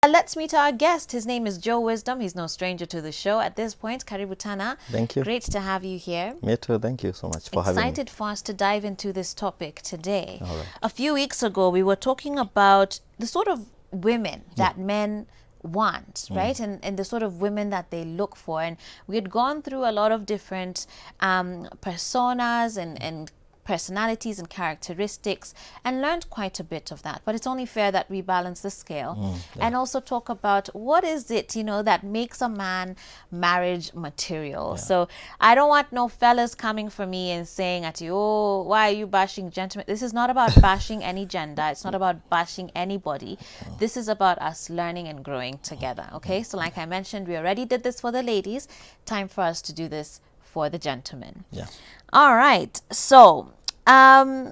Let's meet our guest. His name is Joe Wisdom. He's no stranger to the show. At this point, Karibu Tana. Thank you. Great to have you here. Me too. Thank you so much for having me. Excited for us to dive into this topic today. All right. A few weeks ago, we were talking about the sort of women that men want, right? And the sort of women that they look for. And we had gone through a lot of different personas and personalities and characteristics and learned quite a bit of that. But it's only fair that we balance the scale and also talk about what is it, you know, that makes a man marriage material. So I don't want no fellas coming for me and saying at you, oh, why are you bashing gentlemen? This is not about bashing any gender. It's not about bashing anybody. This is about us learning and growing together. Okay, so like I mentioned, we already did this for the ladies. Time for us to do this for the gentlemen. Yeah. All right. So, are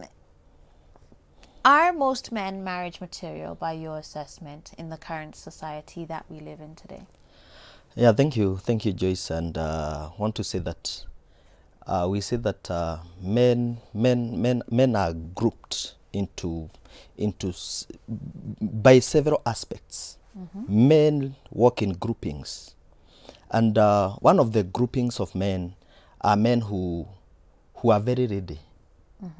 most men marriage material by your assessment in the current society that we live in today? Yeah, thank you, Joyce. And want to say that we say that men are grouped into by several aspects. Men work in groupings, and one of the groupings of men are men who are very ready.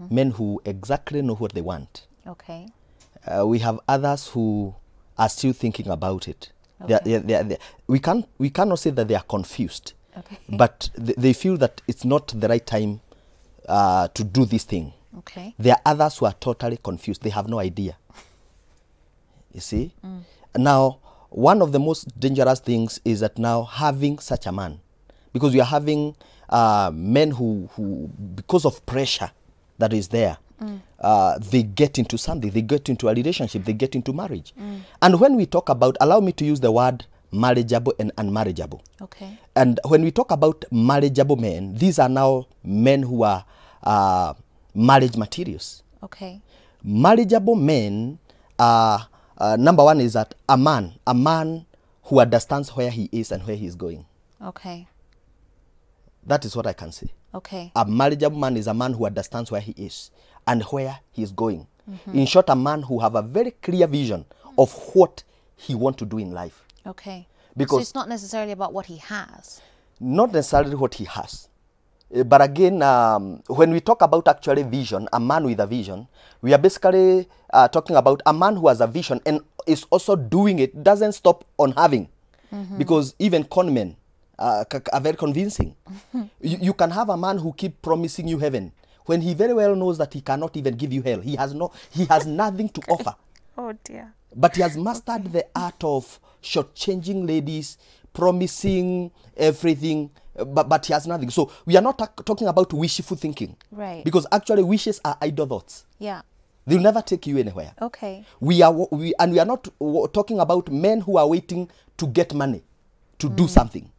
Men who exactly know what they want. Okay. We have others who are still thinking about it. Okay. We cannot say that they are confused, Okay. but they feel that it's not the right time to do this thing. Okay. There are others who are totally confused. They have no idea. You see? Now, one of the most dangerous things is that now having such a man, because we are having men who because of pressure that is there, they get into something, they get into a relationship, they get into marriage. And when we talk about, allow me to use the word marriageable and unmarriageable. Okay. And when we talk about marriageable men, these are now men who are marriage materials. Okay. Marriageable men, number one is that a man who understands where he is and where he is going. Okay. That is what I can say. Okay. A marriageable man is a man who understands where he is and where he is going. In short, a man who have a very clear vision of what he wants to do in life. Okay. Because so it's not necessarily about what he has. Not necessarily what he has. But again, when we talk about actually vision, a man with a vision, we are basically talking about a man who has a vision and is also doing it, doesn't stop on having. Because even con men are very convincing. You can have a man who keep promising you heaven when he very well knows that he cannot even give you hell. He has nothing to offer. Oh dear. But he has mastered the art of shortchanging ladies, promising everything, but he has nothing. So we are not talking about wishful thinking. Right. Because actually wishes are idle thoughts. Yeah. They'll never take you anywhere. Okay. We are not talking about men who are waiting to get money to do something.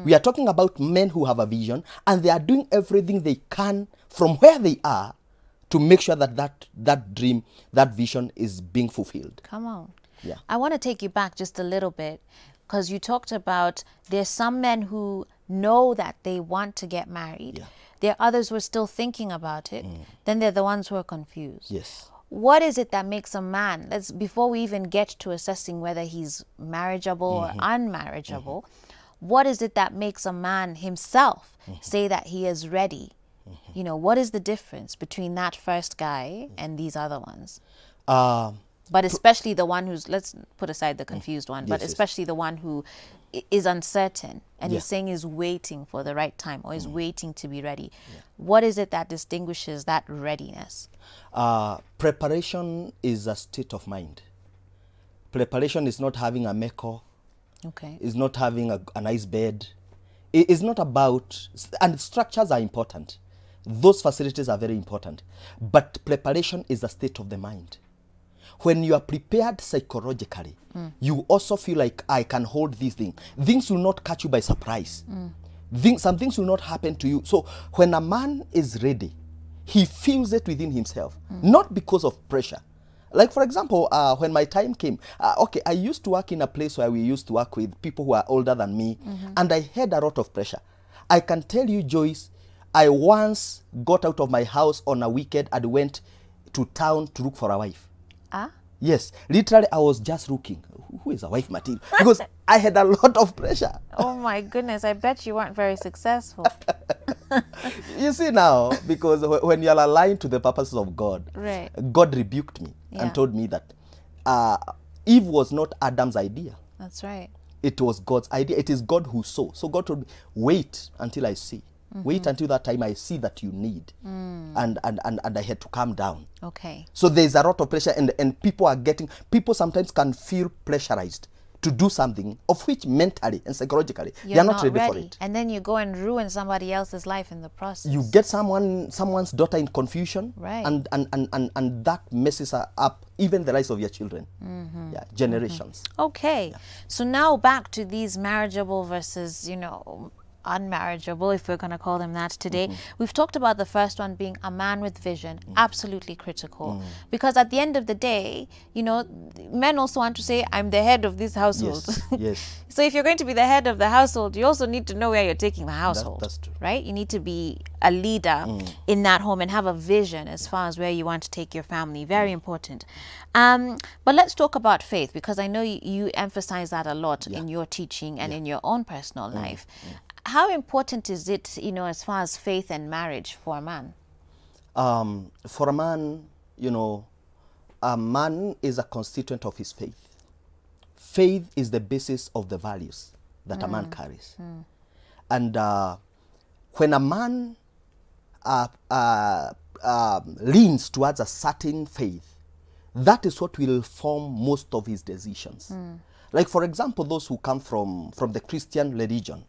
We are talking about men who have a vision and they are doing everything they can from where they are to make sure that that dream, that vision is being fulfilled. Come on. Yeah. I want to take you back just a little bit because you talked about there's some men who know that they want to get married. Yeah. There are others who are still thinking about it. Then there are the ones who are confused. Yes. What is it that makes a man, before we even get to assessing whether he's marriageable or unmarriageable, what is it that makes a man himself say that he is ready? You know, what is the difference between that first guy and these other ones? But especially the one who's, let's put aside the confused one, but especially the one who is uncertain and he's saying he's waiting for the right time or is waiting to be ready. What is it that distinguishes that readiness? Preparation is a state of mind. Preparation is not having a meko. Okay. Is not having a nice bed. It is not about, and structures are important. Those facilities are very important. But preparation is a state of the mind. When you are prepared psychologically, you also feel like I can hold these things. Things will not catch you by surprise. Some things will not happen to you. So when a man is ready, he feels it within himself, not because of pressure. Like, for example, when my time came, okay, I used to work in a place where we used to work with people who are older than me, and I had a lot of pressure. I can tell you, Joyce, I once got out of my house on a weekend and went to town to look for a wife. Ah? Yes, literally, I was just looking. Who is a wife material? Because I had a lot of pressure. Oh my goodness, I bet you weren't very successful. You see now, because when you are aligned to the purposes of God, Right. God rebuked me Yeah. and told me that Eve was not Adam's idea. That's right. It was God's idea. It is God who saw. So God told me, wait until I see. Wait until that time I see that you need. And I had to calm down. Okay. So there's a lot of pressure, and people sometimes can feel pressurized to do something of which mentally and psychologically they are not ready for it. And then you go and ruin somebody else's life in the process. You get someone's daughter in confusion, Right. and that messes up even the lives of your children. Yeah, generations. Okay. So now back to these marriageable versus, unmarriageable, if we're going to call them that today. We've talked about the first one being a man with vision, absolutely critical. Because at the end of the day, men also want to say, I'm the head of this household. Yes, yes. So if you're going to be the head of the household, you also need to know where you're taking the household. That's true. Right? You need to be a leader in that home and have a vision as far as where you want to take your family. Very important. But let's talk about faith, because I know you emphasize that a lot in your teaching and in your own personal life. How important is it, as far as faith and marriage for a man? For a man, a man is a constituent of his faith. Faith is the basis of the values that a man carries. And when a man leans towards a certain faith, that is what will form most of his decisions. Like, for example, those who come from the Christian religion,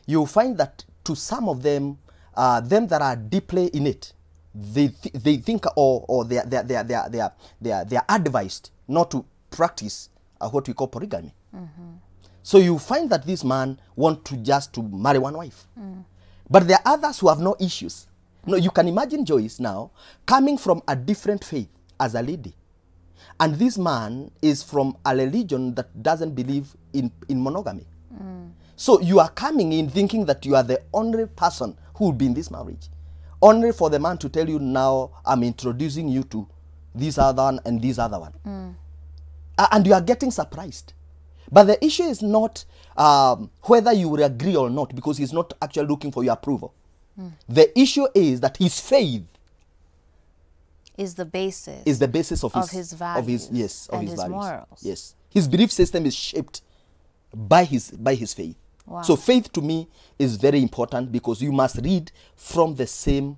you find that to some of them, them that are deeply in it, they think or they are advised not to practice what we call polygamy. So you find that this man want to marry one wife. But there are others who have no issues. No, you can imagine Joyce now coming from a different faith as a lady. And this man is from a religion that doesn't believe in monogamy. So you are coming in thinking that you are the only person who will be in this marriage. Only for the man to tell you, now I'm introducing you to this other one and this other one. And you are getting surprised. But the issue is not whether you will agree or not, because he's not actually looking for your approval. The issue is that his faith is the basis of his values, of his values. Morals. Yes, his belief system is shaped by his faith. Wow. So faith to me is very important, because you must read from the same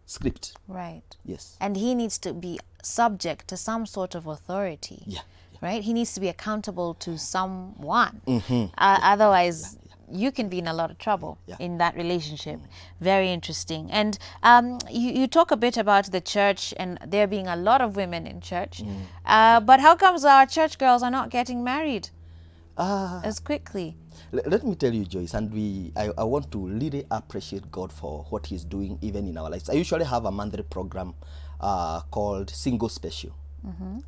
script. Right. Yes. And he needs to be subject to some sort of authority. Yeah. Right? He needs to be accountable to someone. Otherwise, you can be in a lot of trouble in that relationship. Very interesting. And you talk a bit about the church and there being a lot of women in church. But how comes our church girls are not getting married as quickly? Let me tell you, Joyce, and I want to really appreciate God for what he's doing even in our lives. I usually have a monthly program called Single Special,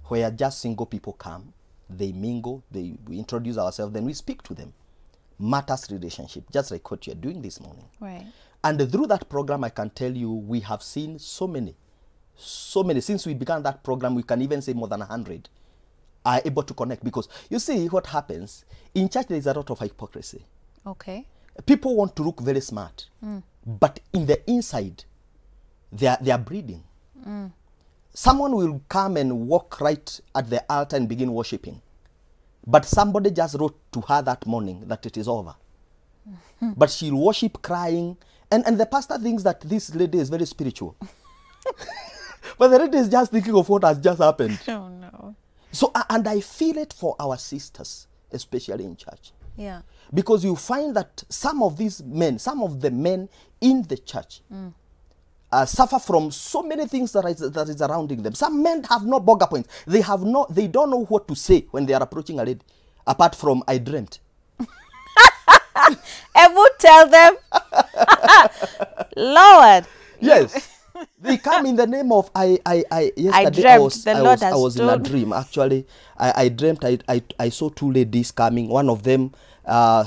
where just single people come, they mingle, we introduce ourselves, then we speak to them. Matters relationship, just like what you're doing this morning. Right. And through that program, I can tell you, we have seen so many. Since we began that program, we can even say more than 100 are able to connect, because you see what happens in church. There is a lot of hypocrisy. Okay. People want to look very smart, but in the inside they are breeding. Someone will come and walk right at the altar and begin worshiping, but somebody just wrote to her that morning that it is over. But she'll worship crying, and the pastor thinks that this lady is very spiritual. But the lady is just thinking of what has just happened. Oh no. So, and I feel it for our sisters, especially in church. Yeah. Because you find that some of these men, some of the men in the church, suffer from so many things that is surrounding them. Some men have no bugger points. They don't know what to say when they are approaching a lady, apart from "I dreamt." And would tell them, Lord. Yes. They come in the name of yesterday dreamt, I was in a dream. Actually, I dreamt I saw two ladies coming. One of them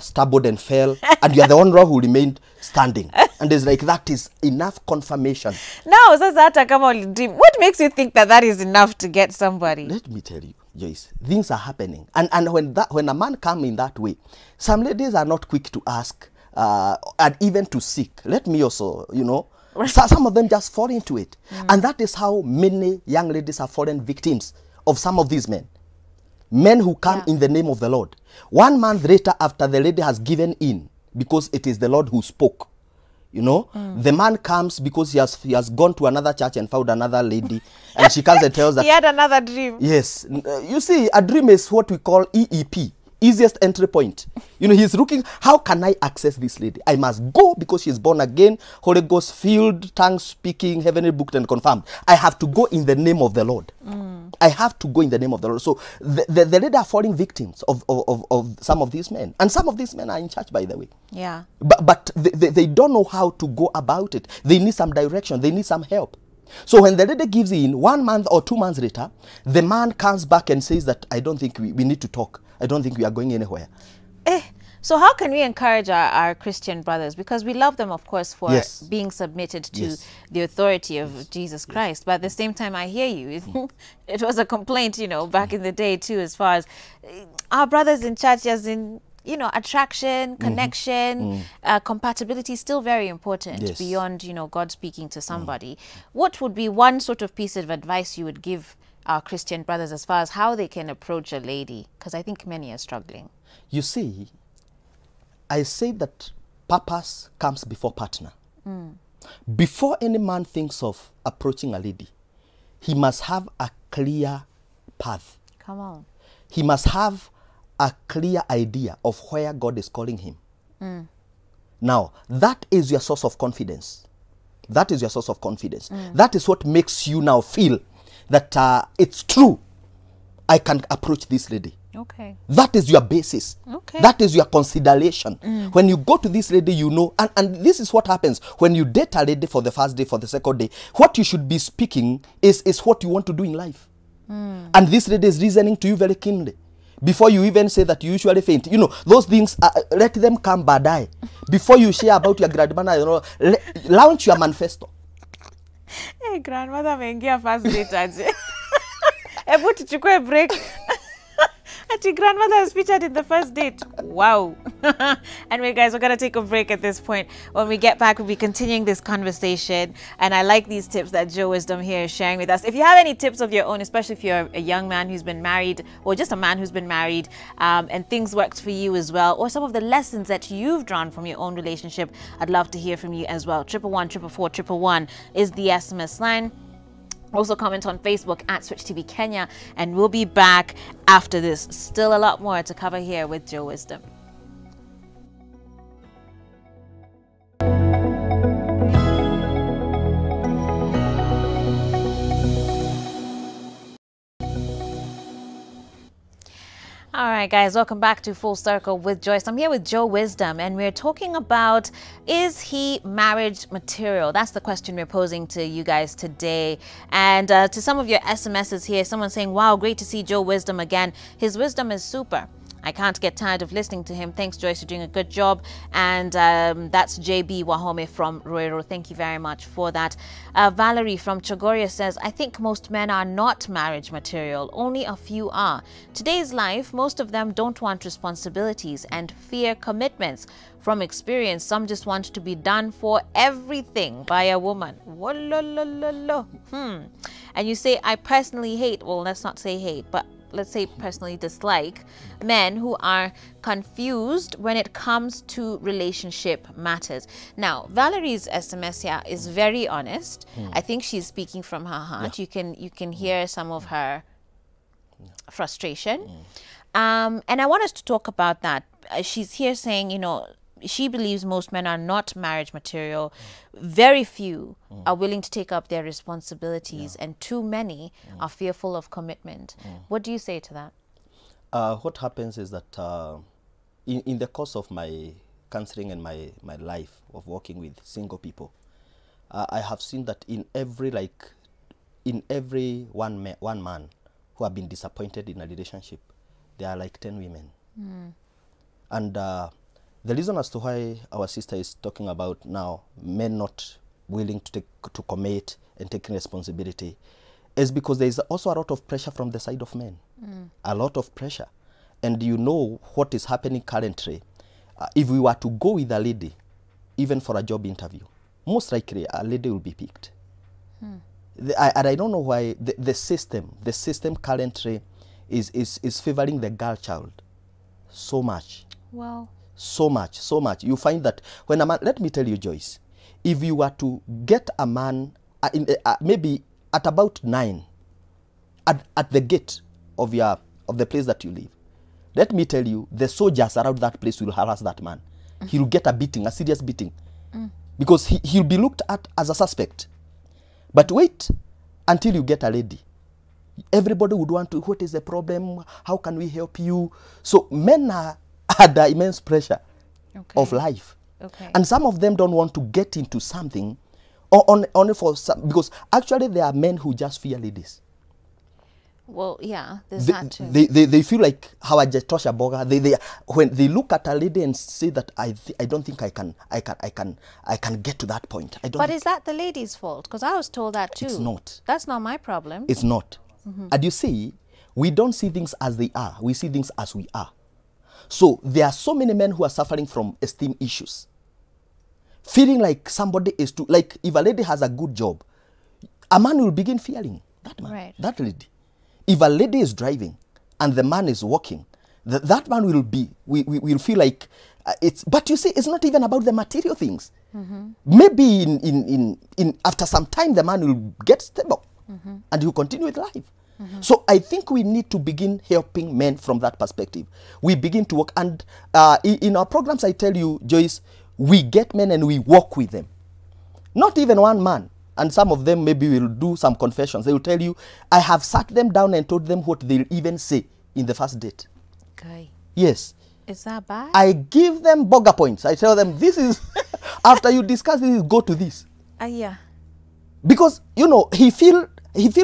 stumbled and fell, and you are the one who remained standing. And it's like, that is enough confirmation. No, sasa come on, dream. What makes you think that is enough to get somebody? Let me tell you, Joyce, things are happening. And when a man comes in that way, some ladies are not quick to ask and even to seek. Let me also, some of them just fall into it. And that is how many young ladies have fallen victims of some of these men. Men who come in the name of the Lord. 1 month later, after the lady has given in, because it is the Lord who spoke, the man comes because he has gone to another church and found another lady, and she comes and tells that he had another dream. Yes, you see, a dream is what we call EEP, easiest entry point. He's looking, how can I access this lady? I must go because she's born again, Holy Ghost filled, tongue speaking, heavenly booked and confirmed. I have to go in the name of the Lord. I have to go in the name of the Lord. So the lady are falling victims of some of these men. And some of these men are in church, by the way. Yeah. But they don't know how to go about it. They need some direction. They need some help. So when the lady gives in, 1 month or 2 months later, the man comes back and says that, I don't think we need to talk. I don't think we are going anywhere. So how can we encourage our Christian brothers? Because we love them, of course, for being submitted to the authority of Jesus Christ. But at the same time, I hear you. It was a complaint, back in the day, too, as far as our brothers in church, as in, attraction, connection, compatibility is still very important beyond, God speaking to somebody. What would be one sort of piece of advice you would give our Christian brothers as far as how they can approach a lady? Because I think many are struggling. You see, I say that purpose comes before partner. Before any man thinks of approaching a lady, he must have a clear path. Come on. He must have a clear idea of where God is calling him. Now, that is your source of confidence. That is your source of confidence. That is what makes you now feel that it's true. I can approach this lady. Okay. That is your basis. Okay. That is your consideration. When you go to this lady, and this is what happens when you date a lady for the first day, for the second day. What you should be speaking is what you want to do in life. And this lady is reasoning to you very keenly. Before you even say that you usually faint. Those things, let them come badai. Before you share about your grandmother, launch your manifesto. Hey, grandmother, mengia first date aje. Ebu tuchukue a break. Ati grandmother is featured in the first date. Wow. Anyway, guys, we're going to take a break at this point. When we get back, we'll be continuing this conversation. And I like these tips that Joe Wisdom here is sharing with us. If you have any tips of your own, especially if you're a young man who's been married or just a man who's been married and things worked for you as well, or some of the lessons that you've drawn from your own relationship, I'd love to hear from you as well. 111 444 111 is the SMS line. Also comment on Facebook at Switch TV Kenya, and we'll be back after this. Still a lot more to cover here with Joe Wisdom. All right, guys, welcome back to Full Circle with Joyce. I'm here with Joe Wisdom, and we're talking about, is he marriage material? That's the question we're posing to you guys today. And to some of your SMSs here, someone saying, wow, great to see Joe Wisdom again. His wisdom is super. I can't get tired of listening to him. Thanks, Joyce, you're doing a good job. And that's JB Wahome from Roiro. Thank you very much for that. Valerie from Chogoria says, I think most men are not marriage material. Only a few are. Today's life, most of them don't want responsibilities and fear commitments. From experience, some just want to be done for everything by a woman. And you say, I personally hate, well, let's not say hate, but let's say personally dislike men who are confused when it comes to relationship matters. Now, Valerie's SMS here is very honest. I think she's speaking from her heart. You can hear some of her frustration. And I want us to talk about that. She's here saying, she believes most men are not marriage material. Very few are willing to take up their responsibilities, and too many are fearful of commitment. What do you say to that? What happens is that in the course of my counseling and my life of working with single people, I have seen that in every one man who have been disappointed in a relationship, there are like 10 women. And the reason as to why our sister is talking about now men not willing to commit and taking responsibility is because there is also a lot of pressure from the side of men. A lot of pressure. And you know what is happening currently. If we were to go with a lady, even for a job interview, most likely a lady will be picked. And I don't know why the system currently is favoring the girl child so much. Wow. So much. You find that when a man, let me tell you, Joyce, if you were to get a man maybe at about 9 at the gate of the place that you live, let me tell you, the soldiers around that place will harass that man. He'll get a beating, a serious beating, because he'll be looked at as a suspect. But wait until you get a lady. Everybody would want to, what is the problem? How can we help you? So men are under immense pressure of life. And some of them don't want to get into something only for some, because actually there are men who just fear ladies. Well, yeah, there's that too. They feel like how I just touch a boga. When they look at a lady and say that I don't think I can get to that point. But is that the lady's fault? Because I was told that too. It's not. That's not my problem. It's not. And you see, we don't see things as they are. We see things as we are. So there are so many men who are suffering from esteem issues, feeling like somebody is too, like if a lady has a good job, a man will begin fearing that man, that lady. If a lady is driving and the man is walking, that man will feel like it's. But you see, it's not even about the material things. Maybe in after some time, the man will get stable and he'll continue with life. So I think we need to begin helping men from that perspective. We begin to work, and in our programs, I tell you, Joyce, we get men and we work with them. Not even one man. And some of them maybe will do some confessions. They will tell you, I have sat them down and told them what they'll even say in the first date. Okay. Yes. Is that bad? I give them burger points. I tell them, this is, after you discuss this, go to this. Yeah. Because, you know, he feel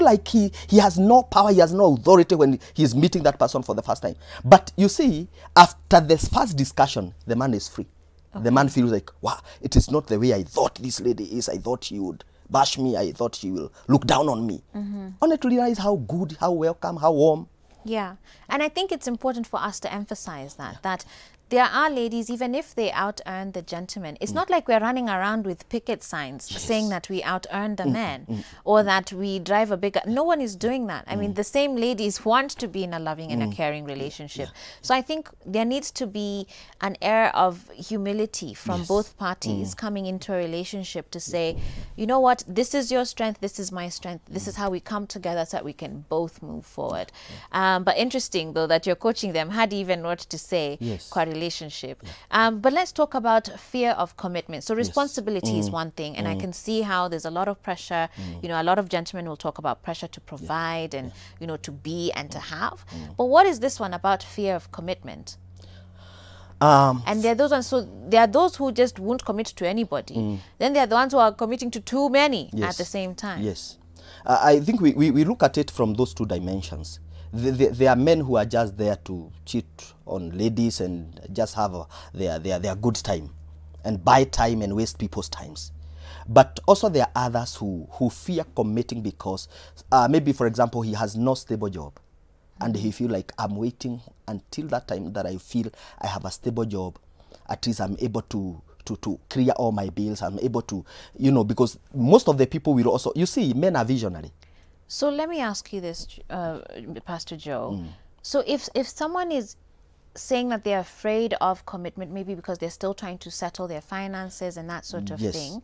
like he has no power, he has no authority when he's meeting that person for the first time. But you see, after this first discussion, the man is free. The man feels like, wow, it is not the way I thought this lady is. I thought she would bash me. I thought she will look down on me. Only to realize how good, how welcome, how warm. Yeah. And I think it's important for us to emphasize that there are ladies, even if they out-earn the gentleman, it's not like we're running around with picket signs saying that we out-earn the men or that we drive a bigger. No one is doing that. I mean, the same ladies want to be in a loving and a caring relationship. So I think there needs to be an air of humility from both parties coming into a relationship to say, you know what, this is your strength, this is my strength, this is how we come together so that we can both move forward. But interesting, though, that you're coaching them had even what to say. Relationship. But let's talk about fear of commitment. So responsibility is one thing, and I can see how there's a lot of pressure. You know, a lot of gentlemen will talk about pressure to provide and, you know, to be and to have. But what is this one about fear of commitment? And there are those ones, so there are those who just won't commit to anybody. Then there are the ones who are committing to too many at the same time. Yes. I think we look at it from those two dimensions. There are men who are just there to cheat on ladies and just have their good time and buy time and waste people's times. But also there are others who fear committing because maybe, for example, he has no stable job and he feel like, I'm waiting until that time that I feel I have a stable job. At least I'm able to clear all my bills. I'm able to, you know, because most of the people will also, you see, men are visionary. So let me ask you this, Pastor Joe. So if someone is saying that they're afraid of commitment, maybe because they're still trying to settle their finances and that sort of thing,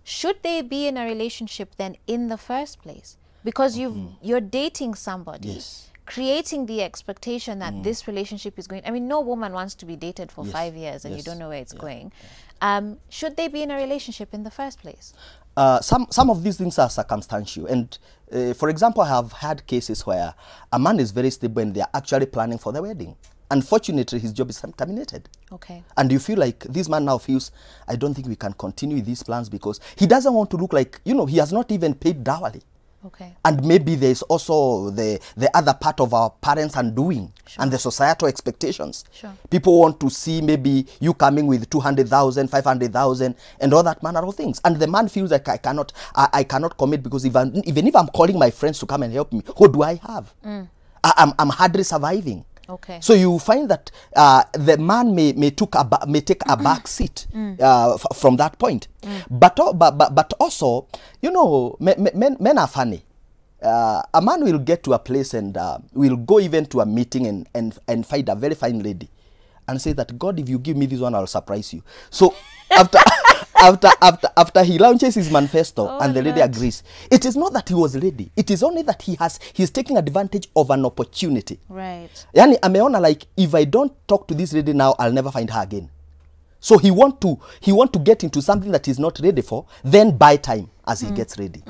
should they be in a relationship then in the first place? Because you're dating somebody, creating the expectation that this relationship is going, I mean, no woman wants to be dated for 5 years and you don't know where it's going. Should they be in a relationship in the first place? Some of these things are circumstantial, and for example, I have had cases where a man is very stable and they are actually planning for the wedding, unfortunately his job is terminated. Okay. And you feel like this man now feels, I don't think we can continue with these plans because he doesn't want to look like, you know, he has not even paid dowry. Okay. And maybe there's also the other part of our parents' undoing Sure. and the societal expectations. Sure. People want to see maybe you coming with 200,000, 500,000 and all that manner of things. And the man feels like I cannot commit because even if I'm calling my friends to come and help me, what do I have? I'm hardly surviving. Okay. So you find that the man may take a back seat from that point. But also, you know, men are funny. A man will get to a place and will go even to a meeting and find a very fine lady and say that, God, if you give me this one, I'll surprise you. So after he launches his manifesto and the lady agrees, it is not that he was ready. It is only that he's taking advantage of an opportunity. Right. Yani ameona like, if I don't talk to this lady now, I'll never find her again. So he want to get into something that he's not ready for, then buy time as he gets ready.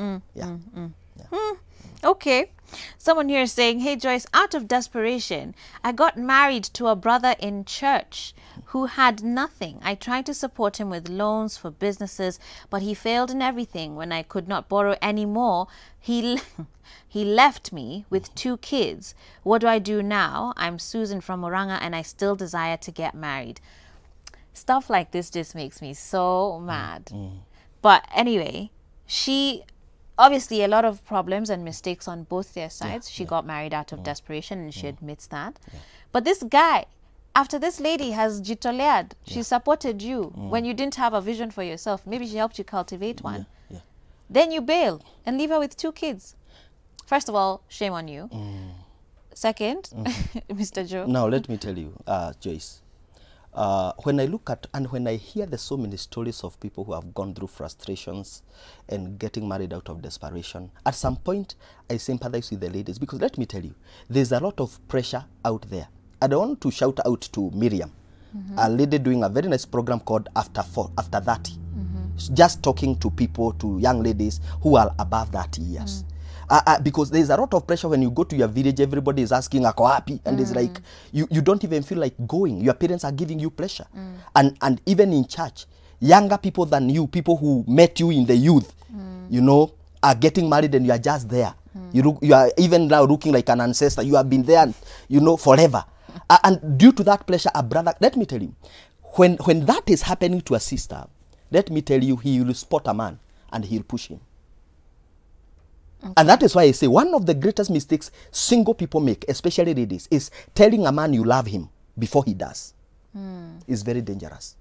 Okay. Someone here is saying, hey Joyce, out of desperation, I got married to a brother in church who had nothing. I tried to support him with loans for businesses, but he failed in everything. When I could not borrow any more, he left me with 2 kids. What do I do now? I'm Susan from Oranga and I still desire to get married. Stuff like this just makes me so mad. But anyway, she... obviously, a lot of problems and mistakes on both their sides. She got married out of desperation and she admits that. But this guy, after this lady has jitolead, she supported you when you didn't have a vision for yourself. Maybe she helped you cultivate one. Then you bail and leave her with 2 kids. First of all, shame on you. Second, Mr. Joe. Now, let me tell you, Joyce. When I look at and when I hear the so many stories of people who have gone through frustrations and getting married out of desperation, at some point I sympathize with the ladies because let me tell you, there's a lot of pressure out there. And I want to shout out to Miriam, a lady doing a very nice program called After 30. Just talking to people, to young ladies who are above 30 years. Because there's a lot of pressure when you go to your village, everybody is asking, ako happy? And it's like, you don't even feel like going. Your parents are giving you pressure. And even in church, younger people than you, people who met you in the youth, you know, are getting married and you are just there. You are even now looking like an ancestor. You have been there, you know, forever. And due to that pressure, a brother, let me tell you, when that is happening to a sister, let me tell you, he will spot a man and he'll push him. And that is why I say one of the greatest mistakes single people make, especially ladies, is telling a man you love him before he does. It's very dangerous.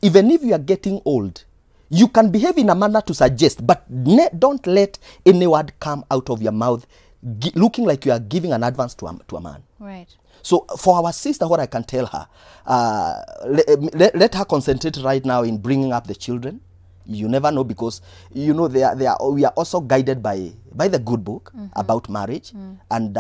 Even if you are getting old, you can behave in a manner to suggest, but don't let any word come out of your mouth looking like you are giving an advance to a man. Right. So for our sister, what I can tell her, let her concentrate right now in bringing up the children. You never know, because you know we are also guided by the good book about marriage. And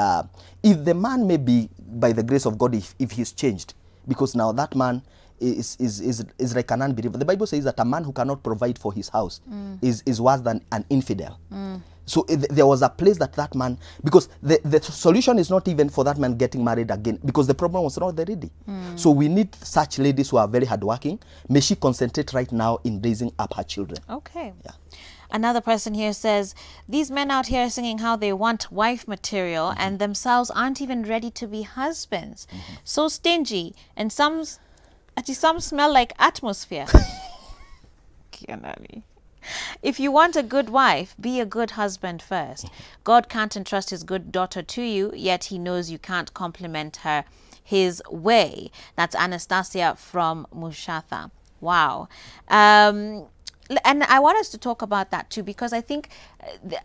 if the man may be, by the grace of God, if he's changed, because now that man is like an unbeliever. The Bible says that a man who cannot provide for his house is worse than an infidel. So there was a place that man, because the solution is not even for that man getting married again, because the problem was not ready. So we need such ladies who are very hardworking. May she concentrate right now in raising up her children. Okay. Yeah. Another person here says, these men out here singing how they want wife material and themselves aren't even ready to be husbands. So stingy, and some smell like atmosphere. If you want a good wife, be a good husband first. God can't entrust his good daughter to you, yet he knows you can't compliment her his way. That's Anastasia from Mushatha. Wow. And I want us to talk about that too, because I think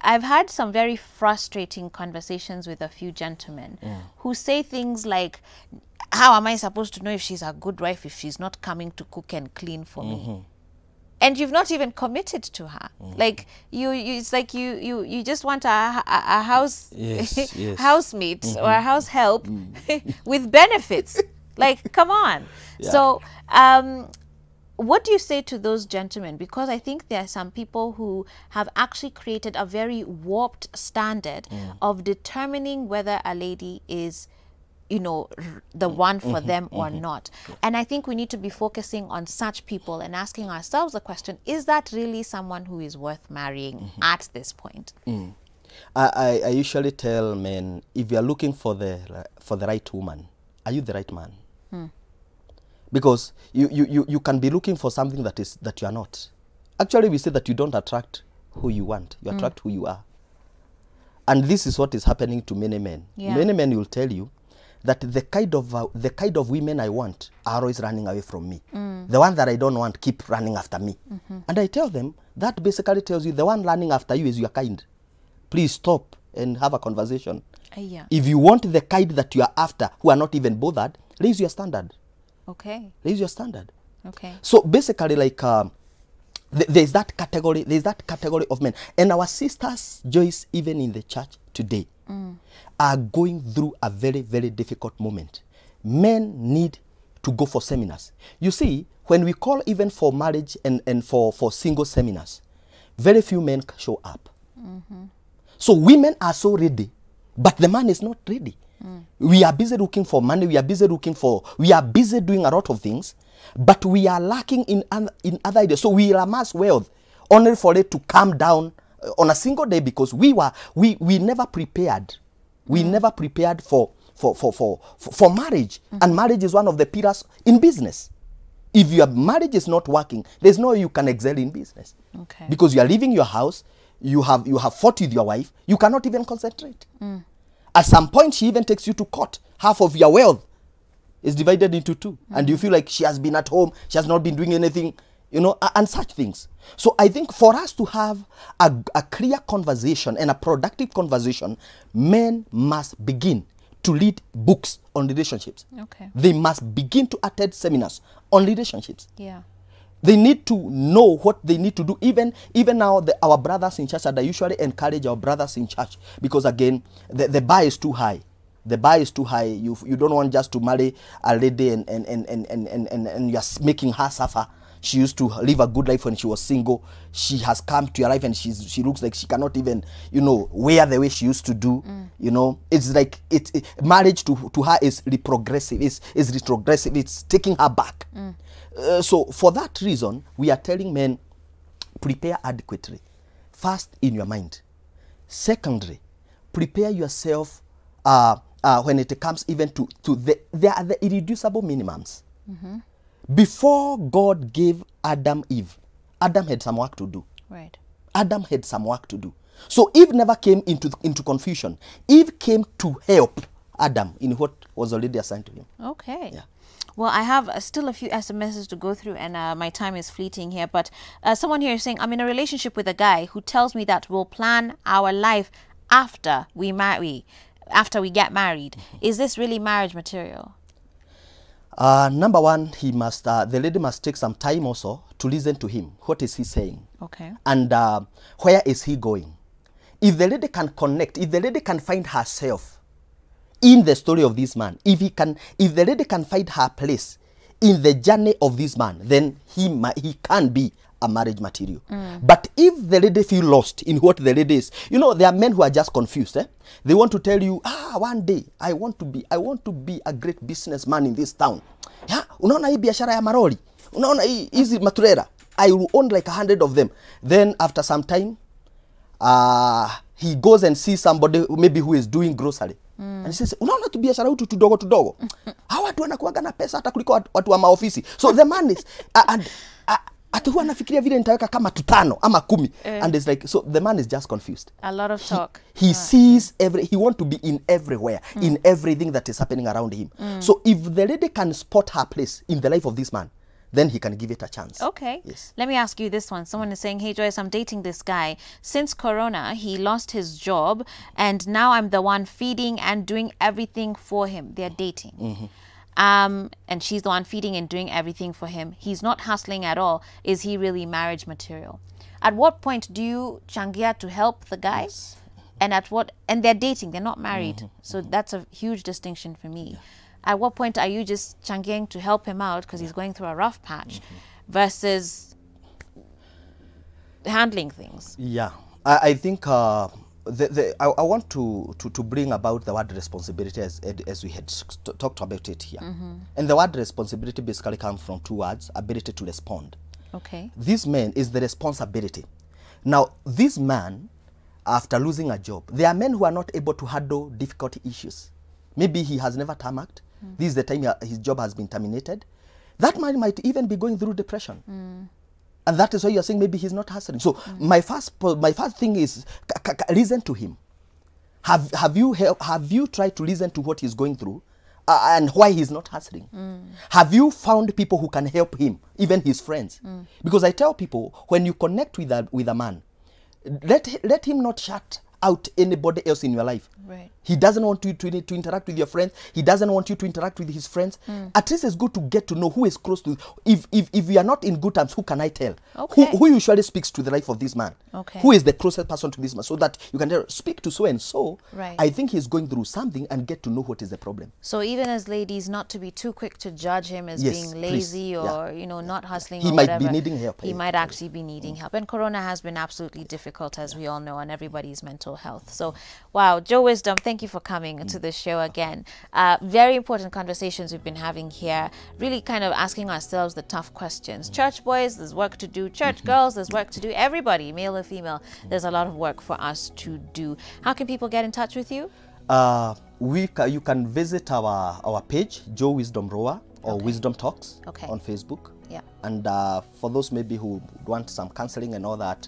I've had some very frustrating conversations with a few gentlemen who say things like, how am I supposed to know if she's a good wife if she's not coming to cook and clean for me? And you've not even committed to her. Like it's like you just want a house housemate or a house help with benefits. Like, come on. Yeah. So what do you say to those gentlemen? Because I think there are some people who have actually created a very warped standard of determining whether a lady is you know, the one for them or not. And I think we need to be focusing on such people and asking ourselves the question, is that really someone who is worth marrying at this point? I usually tell men, if you are looking for the right woman, are you the right man? Because you can be looking for something that you are not. Actually, we say that you don't attract who you want, you attract who you are. And this is what is happening to many men. Yeah. Many men will tell you that the kind of women I want are always running away from me. The one that I don't want keep running after me. And I tell them, that basically tells you the one running after you is your kind. Please stop and have a conversation. Yeah. If you want the kind that you are after, who are not even bothered, raise your standard. Okay. Raise your standard. Okay. So basically, like, there's that category of men. And our sisters, Joyce, even in the church today, are going through a very, very difficult moment. Men need to go for seminars. You see, when we call even for marriage and for single seminars, very few men show up. So women are so ready, but the man is not ready. We are busy looking for money, we are busy doing a lot of things, but we are lacking in other areas. So we amass wealth only for it to come down on a single day, because we never prepared. We never prepared for marriage. And marriage is one of the pillars in business. If your marriage is not working, there's no way you can excel in business. Okay. Because you are leaving your house, you have fought with your wife, you cannot even concentrate. At some point, she even takes you to court. Half of your wealth is divided into two. And you feel like she has been at home, she has not been doing anything, you know, and such things. So I think for us to have a clear conversation and a productive conversation, men must begin to read books on relationships. Okay. They must begin to attend seminars on relationships. Yeah. They need to know what they need to do. Even now, our brothers in church, and I usually encourage our brothers in church, because again, the bar is too high. The bar is too high. You don't want just to marry a lady and you're making her suffer. She used to live a good life when she was single. She has come to your life and she looks like she cannot even, you know, wear the way she used to do. You know, it's like marriage to her is retrogressive. Is retrogressive. It's taking her back. So for that reason, we are telling men, prepare adequately. First, in your mind. Secondly, prepare yourself when it comes even to there are the irreducible minimums. Before God gave Adam Eve, Adam had some work to do. Right. Adam had some work to do. So Eve never came into confusion. Eve came to help Adam in what was already assigned to him. Okay. Yeah. Well, I have still a few SMSs to go through, and my time is fleeting here. But someone here is saying, I'm in a relationship with a guy who tells me that we'll plan our life after we get married. Is this really marriage material? Number one, the lady must take some time also to listen to him. What is he saying? Okay. And where is he going? If the lady can connect, if the lady can find herself in the story of this man, if the lady can find her place in the journey of this man, then he can be a marriage material. But if the lady feel lost in what the lady is, you know, there are men who are just confused. They want to tell you, one day I want to be a great businessman in this town. Yeah, unaona hii biashara ya maroli, unaona hizi maturera, I will own like 100 of them. Then after some time, he goes and sees somebody maybe who is doing grocery. And he says, unaona tu biashara hutu tudogo. Hawa watu wanakuanga na pesa hata kuliko watu wa maofisi. So the man is atu huwa anafikiria vile nitaweka kama 5 ama 10. And it's like, so the man is just confused. A lot of talk. He sees he want to be in everywhere, in everything that is happening around him. So if the lady can spot her place in the life of this man, then he can give it a chance. Okay. Yes. Let me ask you this one. Someone is saying, hey Joyce, I'm dating this guy. Since Corona, he lost his job and now I'm the one feeding and doing everything for him. They're dating. And she's the one feeding and doing everything for him. He's not hustling at all. Is he really marriage material? At what point do you changia to help the guy? Yes. And they're dating, they're not married. So that's a huge distinction for me. At what point are you just changiang to help him out because he's going through a rough patch versus handling things? Yeah, I think I want to bring about the word responsibility as we had talked about it here. And the word responsibility basically comes from two words: ability to respond. Okay. This man is the responsibility. Now, this man, after losing a job, there are men who are not able to handle difficult issues. Maybe he has never tarmacked. This is the time his job has been terminated. That man might even be going through depression. And that is why you're saying maybe he's not hustling. So my first thing is listen to him. Have you tried to listen to what he's going through and why he's not hustling? Have you found people who can help him, even his friends? Because I tell people, when you connect with a man, let him not shut out anybody else in your life. Right. He doesn't want you to interact with your friends. He doesn't want you to interact with his friends. At least it's good to get to know who is close to. If we are not in good terms, who can I tell? Okay. Who usually speaks to the life of this man? Okay. Who is the closest person to this man? So that you can tell, speak to so and so. Right. I think he's going through something, and get to know what is the problem. So even as ladies, not to be too quick to judge him as Yes, being lazy please. or not hustling. He or might whatever. be needing help. He might actually be needing help. And Corona has been absolutely difficult, as we all know, on everybody's mental health. So, wow, Joe Wisdom, thank you for coming to the show again. Very important conversations we've been having here, really kind of asking ourselves the tough questions. Church boys, there's work to do. Church girls, there's work to do. Everybody, male or female, there's a lot of work for us to do. How can people get in touch with you? You can visit our page, Joe Wisdom Rower, or Wisdom Talks on Facebook. Yeah. And for those maybe who want some counseling and all that,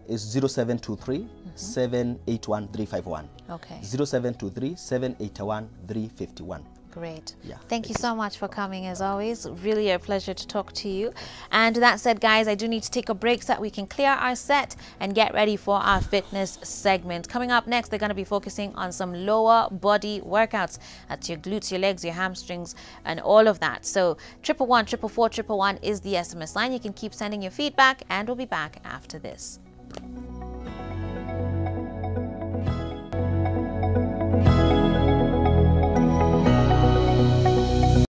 is 0723 781 351. Okay. 0723 781 351. Great. Yeah, Thank you so much for coming, as always. Really a pleasure to talk to you. And that said, guys, I do need to take a break so that we can clear our set and get ready for our fitness segment. Coming up next, they're going to be focusing on some lower body workouts. That's your glutes, your legs, your hamstrings, and all of that. So 111 444 111 is the SMS line. You can keep sending your feedback, and we'll be back after this.